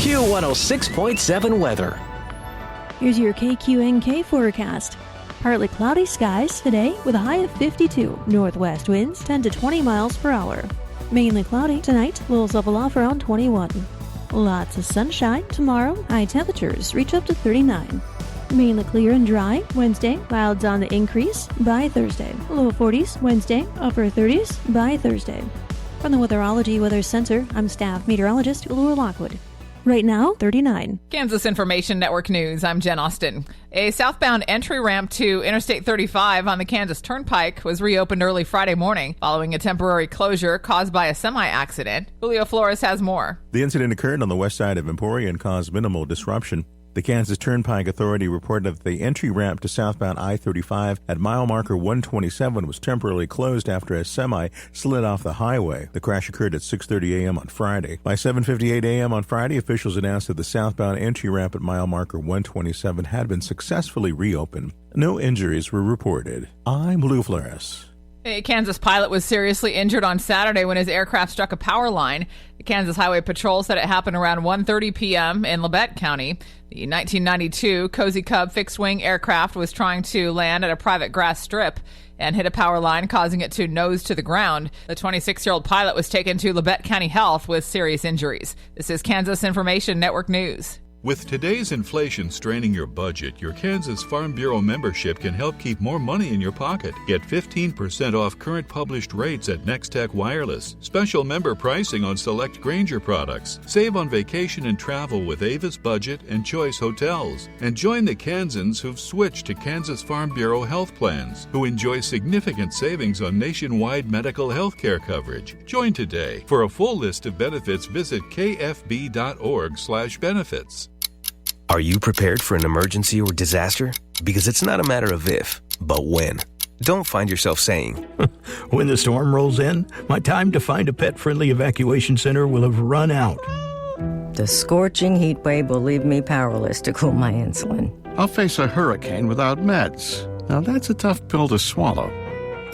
Q106.7 weather. Here's your KQNK forecast. Partly cloudy skies today with a high of 52. Northwest winds 10 to 20 miles per hour. Mainly cloudy tonight, lows level off around 21. Lots of sunshine tomorrow, high temperatures reach up to 39. Mainly clear and dry Wednesday, clouds on the increase by Thursday. Low 40s Wednesday, upper 30s by Thursday. From the Weatherology Weather Center, I'm staff meteorologist Laura Lockwood. Right now, 39. Kansas Information Network News, I'm Jen Austin. A southbound entry ramp to Interstate 35 on the Kansas Turnpike was reopened early Friday morning following a temporary closure caused by a semi-accident. Julio Flores has more. The incident occurred on the west side of Emporia and caused minimal disruption. The Kansas Turnpike Authority reported that the entry ramp to southbound I-35 at mile marker 127 was temporarily closed after a semi slid off the highway. The crash occurred at 6:30 a.m. on Friday. By 7:58 a.m. on Friday, officials announced that the southbound entry ramp at mile marker 127 had been successfully reopened. No injuries were reported. I'm Lou Flores. A Kansas pilot was seriously injured on Saturday when his aircraft struck a power line. The Kansas Highway Patrol said it happened around 1:30 p.m. in Labette County. The 1992 Cozy Cub fixed-wing aircraft was trying to land at a private grass strip and hit a power line, causing it to nose to the ground. The 26-year-old pilot was taken to Labette County Health with serious injuries. This is Kansas Information Network News. With today's inflation straining your budget, your Kansas Farm Bureau membership can help keep more money in your pocket. Get 15% off current published rates at Nextech Wireless. Special member pricing on select Grainger products. Save on vacation and travel with Avis Budget and Choice Hotels. And join the Kansans who've switched to Kansas Farm Bureau health plans, who enjoy significant savings on nationwide medical health care coverage. Join today. For a full list of benefits, visit kfb.org/benefits. Are you prepared for an emergency or disaster? Because it's not a matter of if, but when. Don't find yourself saying, when the storm rolls in, my time to find a pet-friendly evacuation center will have run out. The scorching heat wave will leave me powerless to cool my insulin. I'll face a hurricane without meds. Now that's a tough pill to swallow.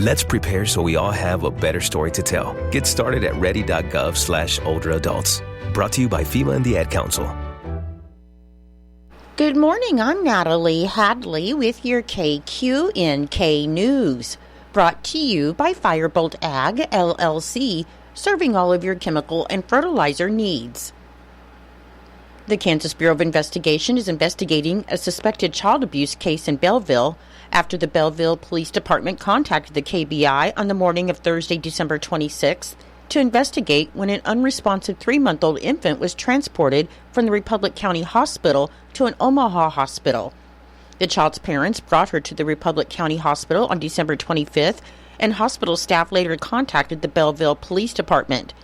Let's prepare so we all have a better story to tell. Get started at ready.gov/older adults. Brought to you by FEMA and the Ad Council. Good morning, I'm Natalie Hadley with your KQNK News. Brought to you by Firebolt Ag, LLC, serving all of your chemical and fertilizer needs. The Kansas Bureau of Investigation is investigating a suspected child abuse case in Belleville after the Belleville Police Department contacted the KBI on the morning of Thursday, December 26th, to investigate when an unresponsive 3-month-old infant was transported from the Republic County Hospital to an Omaha hospital. The child's parents brought her to the Republic County Hospital on December 25th, and hospital staff later contacted the Belleville Police Department.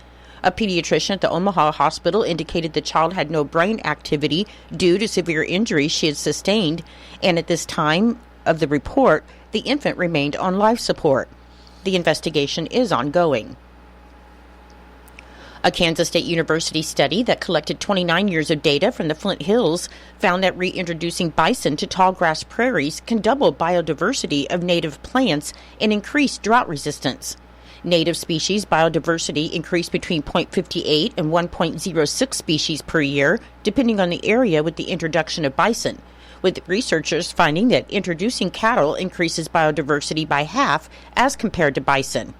A pediatrician at the Omaha hospital indicated the child had no brain activity due to severe injuries she had sustained, and at this time of the report, the infant remained on life support. The investigation is ongoing. A Kansas State University study that collected 29 years of data from the Flint Hills found that reintroducing bison to tallgrass prairies can double biodiversity of native plants and increase drought resistance. Native species biodiversity increased between 0.58 and 1.06 species per year, depending on the area with the introduction of bison, with researchers finding that introducing cattle increases biodiversity by half as compared to bison.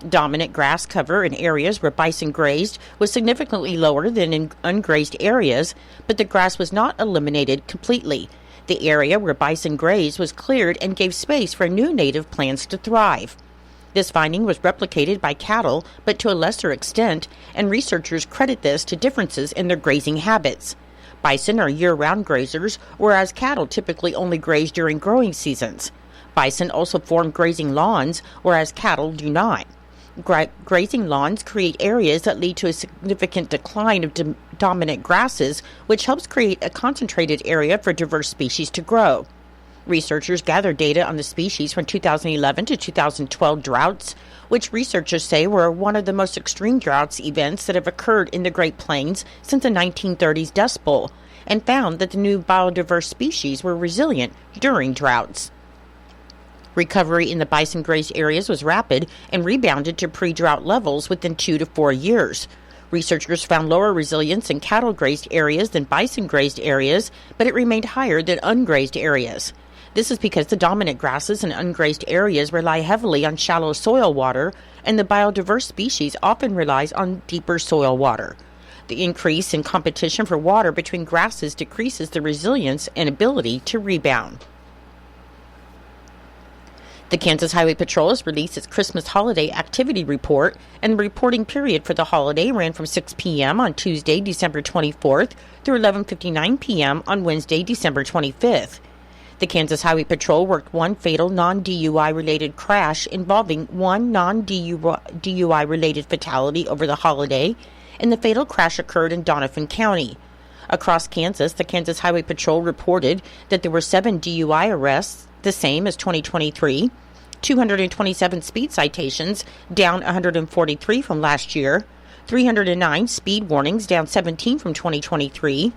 Dominant grass cover in areas where bison grazed was significantly lower than in ungrazed areas, but the grass was not eliminated completely. The area where bison grazed was cleared and gave space for new native plants to thrive. This finding was replicated by cattle, but to a lesser extent, and researchers credit this to differences in their grazing habits. Bison are year-round grazers, whereas cattle typically only graze during growing seasons. Bison also form grazing lawns, whereas cattle do not. Grazing lawns create areas that lead to a significant decline of dominant grasses, which helps create a concentrated area for diverse species to grow. Researchers gathered data on the species from 2011 to 2012 droughts, which researchers say were one of the most extreme droughts events that have occurred in the Great Plains since the 1930s Dust Bowl, and found that the new biodiverse species were resilient during droughts. Recovery in the bison grazed areas was rapid and rebounded to pre-drought levels within 2 to 4 years. Researchers found lower resilience in cattle-grazed areas than bison-grazed areas, but it remained higher than ungrazed areas. This is because the dominant grasses in ungrazed areas rely heavily on shallow soil water, and the biodiverse species often relies on deeper soil water. The increase in competition for water between grasses decreases the resilience and ability to rebound. The Kansas Highway Patrol has released its Christmas holiday activity report, and the reporting period for the holiday ran from 6 p.m. on Tuesday, December 24th through 11:59 p.m. on Wednesday, December 25th. The Kansas Highway Patrol worked one fatal non-DUI related crash involving one non-DUI related fatality over the holiday, and the fatal crash occurred in Donovan County. Across Kansas, the Kansas Highway Patrol reported that there were 7 DUI arrests, the same as 2023, 227 speed citations, down 143 from last year, 309 speed warnings, down 17 from 2023,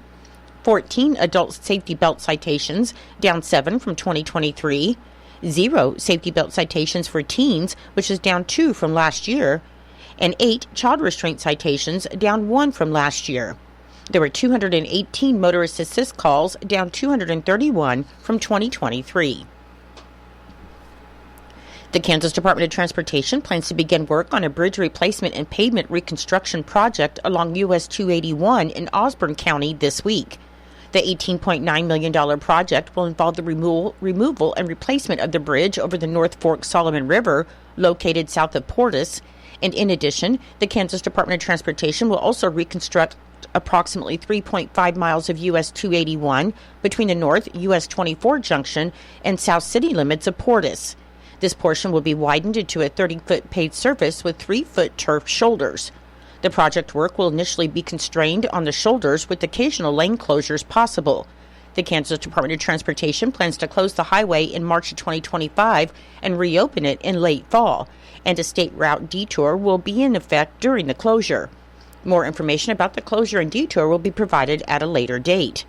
14 adult safety belt citations, down 7 from 2023, 0 safety belt citations for teens, which is down 2 from last year, and 8 child restraint citations, down 1 from last year. There were 218 motorist assist calls, down 231 from 2023. The Kansas Department of Transportation plans to begin work on a bridge replacement and pavement reconstruction project along US 281 in Osborne County this week. The $18.9 million project will involve the removal and replacement of the bridge over the North Fork Solomon River, located south of Portis. And in addition, the Kansas Department of Transportation will also reconstruct approximately 3.5 miles of US 281 between the North US 24 junction and South City limits of Portis. This portion will be widened into a 30-foot paved surface with 3-foot turf shoulders. The project work will initially be constrained on the shoulders, with occasional lane closures possible. The Kansas Department of Transportation plans to close the highway in March of 2025 and reopen it in late fall, and a state route detour will be in effect during the closure. More information about the closure and detour will be provided at a later date.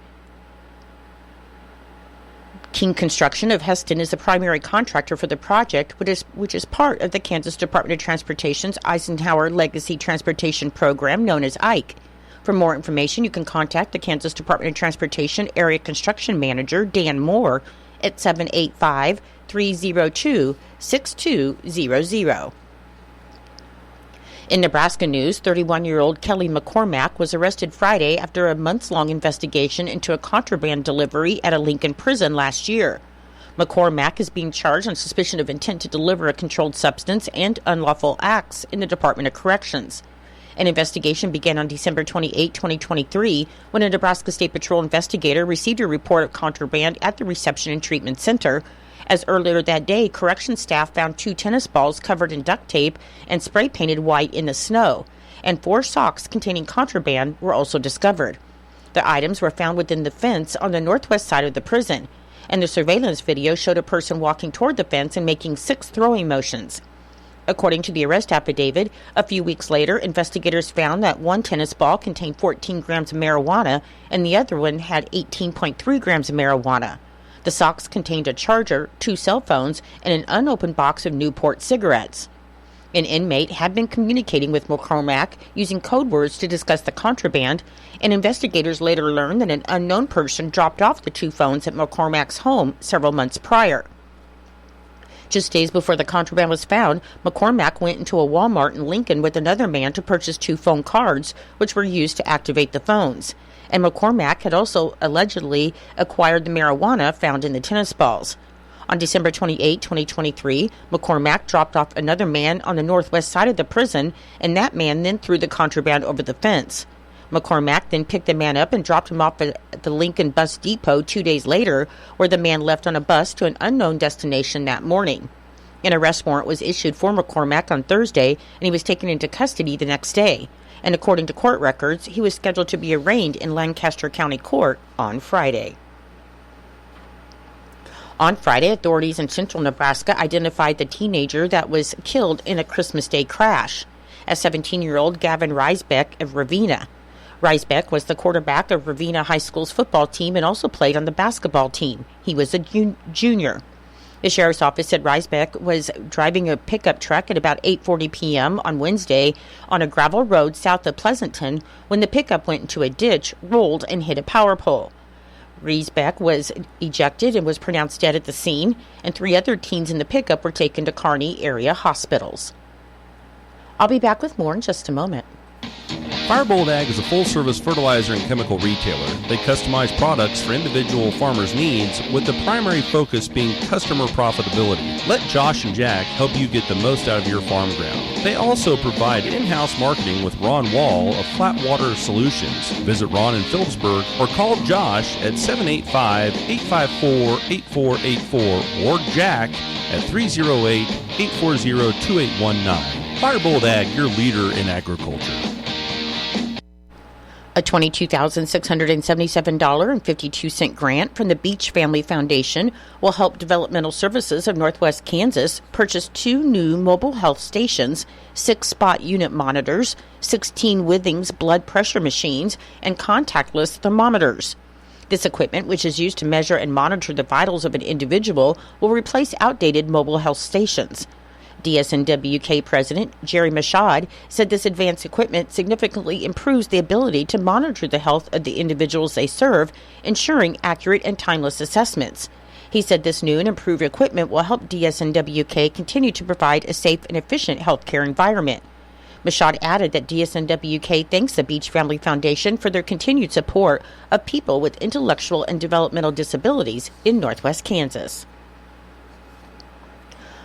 King Construction of Heston is the primary contractor for the project, which is part of the Kansas Department of Transportation's Eisenhower Legacy Transportation Program, known as IKE. For more information, you can contact the Kansas Department of Transportation Area Construction Manager, Dan Moore, at 785-302-6200. In Nebraska news, 31-year-old Kelly McCormack was arrested Friday after a months-long investigation into a contraband delivery at a Lincoln prison last year. McCormack is being charged on suspicion of intent to deliver a controlled substance and unlawful acts in the Department of Corrections. An investigation began on December 28, 2023, when a Nebraska State Patrol investigator received a report of contraband at the Reception and Treatment Center, as earlier that day, corrections staff found 2 tennis balls covered in duct tape and spray painted white in the snow, and 4 socks containing contraband were also discovered. The items were found within the fence on the northwest side of the prison, and the surveillance video showed a person walking toward the fence and making 6 throwing motions. According to the arrest affidavit, a few weeks later, investigators found that one tennis ball contained 14 grams of marijuana and the other one had 18.3 grams of marijuana. The socks contained a charger, 2 cell phones, and an unopened box of Newport cigarettes. An inmate had been communicating with McCormack using code words to discuss the contraband, and investigators later learned that an unknown person dropped off the 2 phones at McCormack's home several months prior. Just days before the contraband was found, McCormack went into a Walmart in Lincoln with another man to purchase 2 phone cards, which were used to activate the phones. And McCormack had also allegedly acquired the marijuana found in the tennis balls. On December 28, 2023, McCormack dropped off another man on the northwest side of the prison, and that man then threw the contraband over the fence. McCormack then picked the man up and dropped him off at the Lincoln Bus Depot 2 days later, where the man left on a bus to an unknown destination that morning. An arrest warrant was issued for McCormack on Thursday, and he was taken into custody the next day. And according to court records, he was scheduled to be arraigned in Lancaster County Court on Friday. On Friday, authorities in central Nebraska identified the teenager that was killed in a Christmas Day crash, a 17-year-old Gavin Reisbeck of Ravenna. Reisbeck was the quarterback of Ravenna High School's football team and also played on the basketball team. He was a junior. The sheriff's office said Riesbeck was driving a pickup truck at about 8:40 p.m. on Wednesday on a gravel road south of Pleasanton when the pickup went into a ditch, rolled, and hit a power pole. Riesbeck was ejected and was pronounced dead at the scene, and 3 other teens in the pickup were taken to Kearney area hospitals. I'll be back with more in just a moment. Firebolt Ag is a full-service fertilizer and chemical retailer. They customize products for individual farmers' needs, with the primary focus being customer profitability. Let Josh and Jack help you get the most out of your farm ground. They also provide in-house marketing with Ron Wall of Flatwater Solutions. Visit Ron in Phillipsburg or call Josh at 785-854-8484 or Jack at 308-840-2819. Firebolt Ag, your leader in agriculture. A $22,677.52 grant from the Beach Family Foundation will help Developmental Services of Northwest Kansas purchase 2 new mobile health stations, 6 spot unit monitors, 16 Withings blood pressure machines, and contactless thermometers. This equipment, which is used to measure and monitor the vitals of an individual, will replace outdated mobile health stations. DSNWK President Jerry Mashad said this advanced equipment significantly improves the ability to monitor the health of the individuals they serve, ensuring accurate and timeless assessments. He said this new and improved equipment will help DSNWK continue to provide a safe and efficient healthcare environment. Mashad added that DSNWK thanks the Beach Family Foundation for their continued support of people with intellectual and developmental disabilities in Northwest Kansas.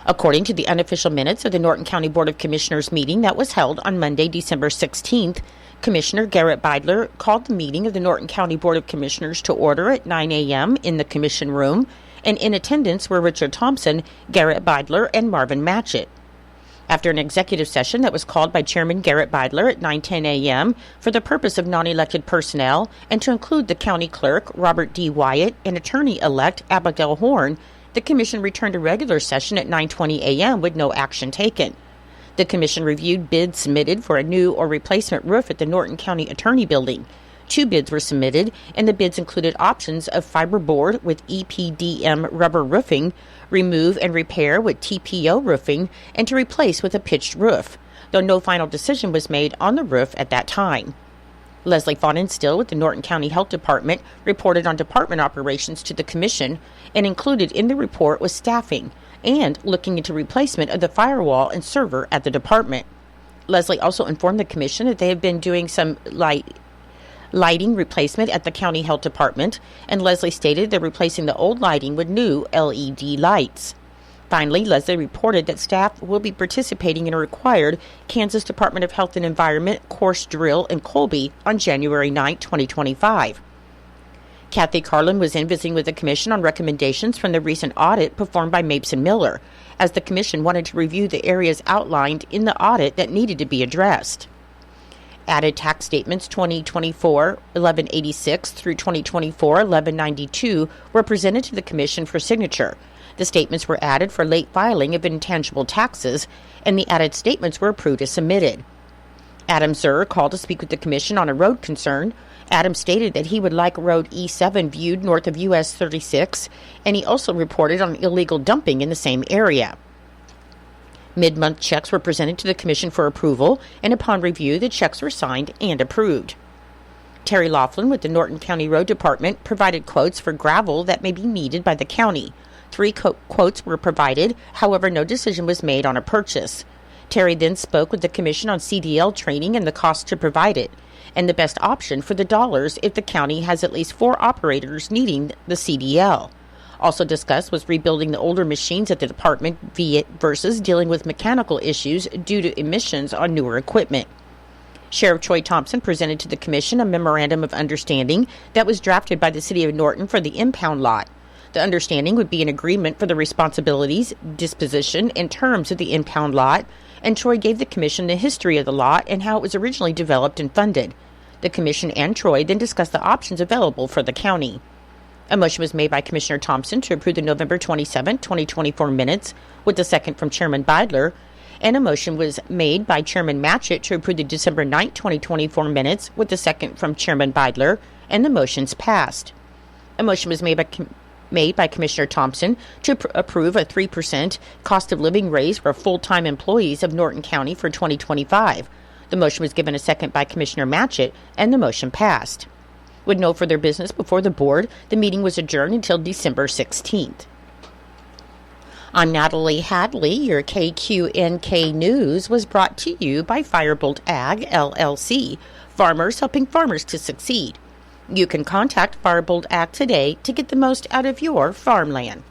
According to the unofficial minutes of the Norton County Board of Commissioners meeting that was held on Monday, December 16th, Commissioner Garrett Beidler called the meeting of the Norton County Board of Commissioners to order at 9 a.m. in the Commission room, and in attendance were Richard Thompson, Garrett Beidler, and Marvin Matchett. After an executive session that was called by Chairman Garrett Beidler at 9:10 a.m. for the purpose of non-elected personnel and to include the county clerk, Robert D. Wyatt, and attorney-elect Abigail Horn, the Commission returned to regular session at 9:20 a.m. with no action taken. The Commission reviewed bids submitted for a new or replacement roof at the Norton County Attorney Building. 2 bids were submitted, and the bids included options of fiberboard with EPDM rubber roofing, remove and repair with TPO roofing, and to replace with a pitched roof, though no final decision was made on the roof at that time. Leslie Faunenstill with the Norton County Health Department reported on department operations to the Commission, and included in the report was staffing and looking into replacement of the firewall and server at the department. Leslie also informed the Commission that they have been doing some lighting replacement at the County Health Department, and Leslie stated they're replacing the old lighting with new LED lights. Finally, Leslie reported that staff will be participating in a required Kansas Department of Health and Environment course drill in Colby on January 9, 2025. Kathy Carlin was in visiting with the Commission on recommendations from the recent audit performed by Mapes and Miller, as the Commission wanted to review the areas outlined in the audit that needed to be addressed. Added tax statements 2024-1186 through 2024-1192 were presented to the Commission for signature. The statements were added for late filing of intangible taxes, and the added statements were approved as submitted. Adam Zur called to speak with the Commission on a road concern. Adam stated that he would like Road E7 viewed north of US 36, and he also reported on illegal dumping in the same area. Mid-month checks were presented to the Commission for approval, and upon review, the checks were signed and approved. Terry Laughlin with the Norton County Road Department provided quotes for gravel that may be needed by the county. 3 quotes were provided, however, no decision was made on a purchase. Terry then spoke with the Commission on CDL training and the cost to provide it, and the best option for the dollars if the county has at least 4 operators needing the CDL. Also discussed was rebuilding the older machines at the department versus dealing with mechanical issues due to emissions on newer equipment. Sheriff Troy Thompson presented to the Commission a memorandum of understanding that was drafted by the City of Norton for the impound lot. The understanding would be an agreement for the responsibilities, disposition, and terms of the impound lot, and Troy gave the Commission the history of the lot and how it was originally developed and funded. The Commission and Troy then discussed the options available for the county. A motion was made by Commissioner Thompson to approve the November 27, 2024 minutes, with the second from Chairman Beidler, and a motion was made by Chairman Matchett to approve the December 9, 2024 minutes, with the second from Chairman Beidler, and the motions passed. A motion was made by made by Commissioner Thompson to approve a 3% cost of living raise for full-time employees of Norton County for 2025. The motion was given a second by Commissioner Matchett, and the motion passed. With no further business before the board, the meeting was adjourned until December 16th. I'm Natalie Hadley. Your KQNK News was brought to you by Firebolt Ag, LLC, farmers helping farmers to succeed. You can contact Firebolt Ag today to get the most out of your farmland.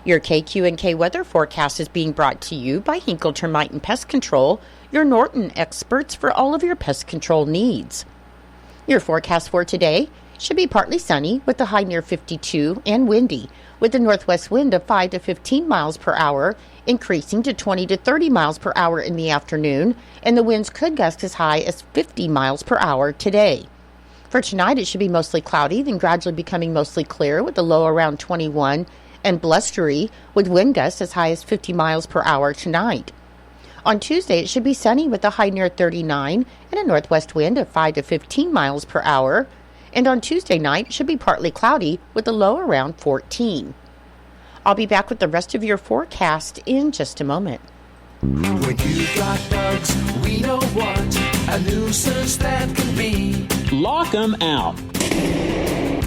Your KQNK weather forecast is being brought to you by Hinkle Termite and Pest Control, your Norton experts for all of your pest control needs. Your forecast for today should be partly sunny with a high near 52 and windy, with a northwest wind of 5 to 15 miles per hour, increasing to 20 to 30 miles per hour in the afternoon, and the winds could gust as high as 50 miles per hour today. For tonight, it should be mostly cloudy, then gradually becoming mostly clear with a low around 21 and blustery with wind gusts as high as 50 miles per hour tonight. On Tuesday, it should be sunny with a high near 39 and a northwest wind of 5 to 15 miles per hour. And on Tuesday night, it should be partly cloudy with a low around 14. I'll be back with the rest of your forecast in just a moment. When you've got bugs, we know what a nuisance that can be. Lock 'em out.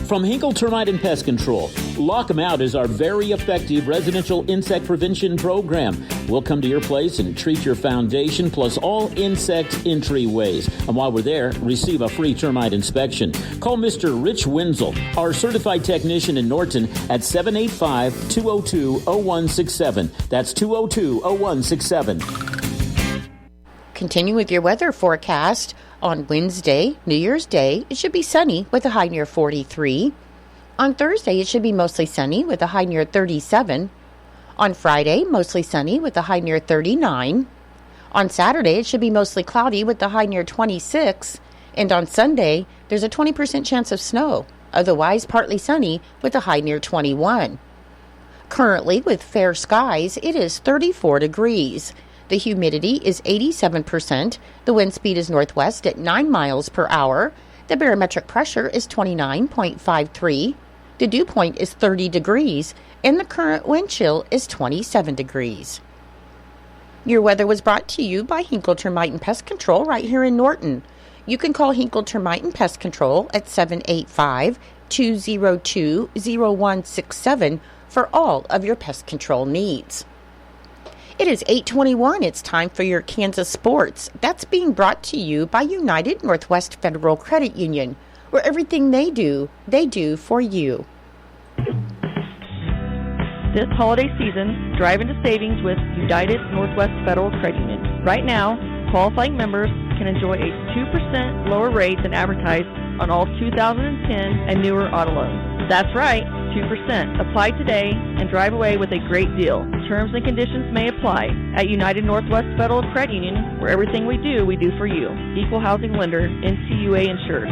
From Hinkle Termite and Pest Control, Lock 'em Out is our very effective residential insect prevention program. We'll come to your place and treat your foundation plus all insect entryways. And while we're there, receive a free termite inspection. Call Mr. Rich Wenzel, our certified technician in Norton, at 785-202-0167. That's 202-0167. Continue with your weather forecast. On Wednesday, New Year's Day, it should be sunny with a high near 43. On Thursday, it should be mostly sunny with a high near 37. On Friday, mostly sunny with a high near 39. On Saturday, it should be mostly cloudy with a high near 26. And on Sunday, there's a 20% chance of snow, otherwise partly sunny with a high near 21. Currently, with fair skies, it is 34 degrees. The humidity is 87%. The wind speed is northwest at 9 miles per hour. The barometric pressure is 29.53. The dew point is 30 degrees. And the current wind chill is 27 degrees. Your weather was brought to you by Hinkle Termite and Pest Control right here in Norton. You can call Hinkle Termite and Pest Control at 785-202-0167 for all of your pest control needs. It is 8:21. It's time for your Kansas Sports. That's being brought to you by United Northwest Federal Credit Union, where everything they do for you. This holiday season, drive into savings with United Northwest Federal Credit Union. Right now, qualifying members can enjoy a 2% lower rate than advertised on all 2010 and newer auto loans. That's right, 2%. Apply today and drive away with a great deal. Terms and conditions may apply at United Northwest Federal Credit Union, where everything we do for you. Equal housing lender, NCUA insured.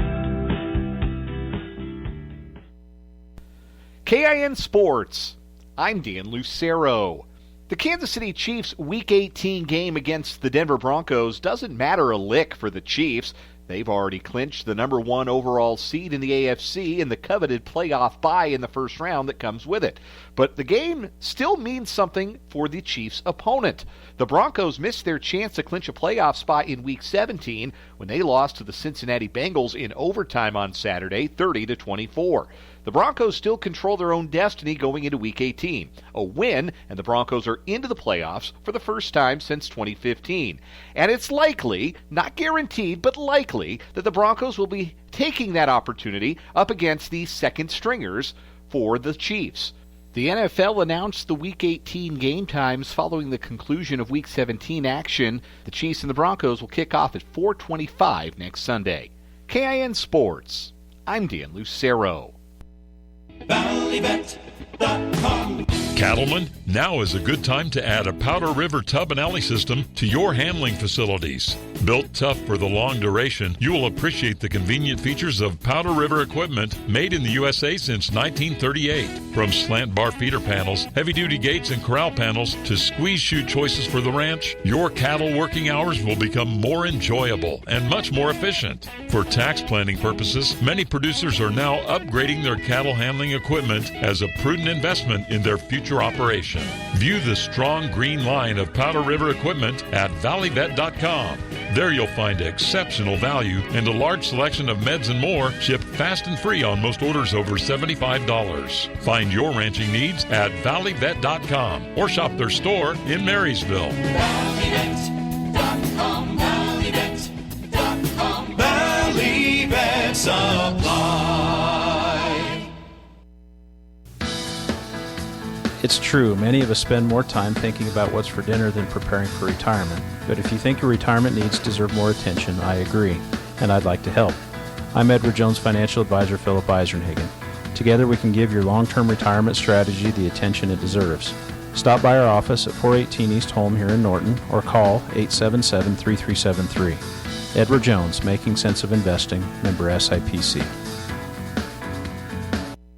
KIN Sports. I'm Dan Lucero. The Kansas City Chiefs' Week 18 game against the Denver Broncos doesn't matter a lick for the Chiefs. They've already clinched the number 1 overall seed in the AFC and the coveted playoff bye in the first round that comes with it. But the game still means something for the Chiefs' opponent. The Broncos missed their chance to clinch a playoff spot in Week 17 when they lost to the Cincinnati Bengals in overtime on Saturday, 30-24. The Broncos still control their own destiny going into Week 18. A win, and the Broncos are into the playoffs for the first time since 2015. And it's likely, not guaranteed, but likely, that the Broncos will be taking that opportunity up against the second stringers for the Chiefs. The NFL announced the Week 18 game times following the conclusion of Week 17 action. The Chiefs and the Broncos will kick off at 4:25 next Sunday. KIN Sports. I'm Dan Lucero. Valleyvet.com Cattlemen, now is a good time to add a Powder River tub and alley system to your handling facilities. Built tough for the long duration, you will appreciate the convenient features of Powder River equipment made in the USA since 1938. From slant bar feeder panels, heavy-duty gates and corral panels to squeeze chute choices for the ranch, your cattle working hours will become more enjoyable and much more efficient. For tax planning purposes, many producers are now upgrading their cattle handling equipment as a prudent investment in their future operation. View the strong green line of Powder River equipment at valleyvet.com. There you'll find exceptional value and a large selection of meds and more shipped fast and free on most orders over $75. Find your ranching needs at valleyvet.com or shop their store in Marysville. Valleyvet.com, valleyvet.com, Valley Vet Supply. It's true, many of us spend more time thinking about what's for dinner than preparing for retirement. But if you think your retirement needs deserve more attention, I agree, and I'd like to help. I'm Edward Jones Financial Advisor Philip Eisenhagen. Together we can give your long-term retirement strategy the attention it deserves. Stop by our office at 418 East Holm here in Norton or call 877-3373. Edward Jones, Making Sense of Investing, member SIPC.